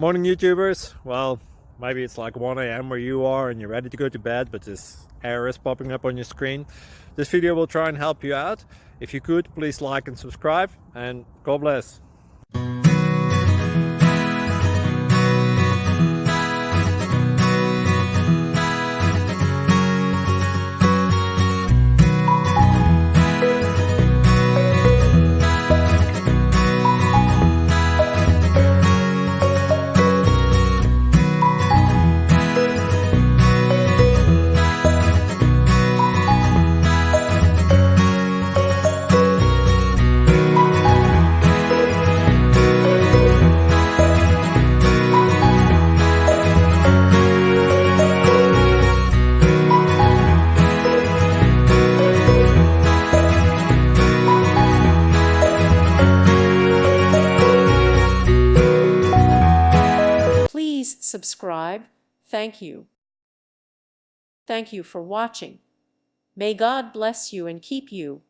Morning YouTubers. Well, maybe it's like 1 a.m. where you are and you're ready to go to bed, but this error is popping up on your screen. This video will try and help you out. If you could, please like and subscribe, and God bless. Please subscribe. Thank you. Thank you for watching. May God bless you and keep you.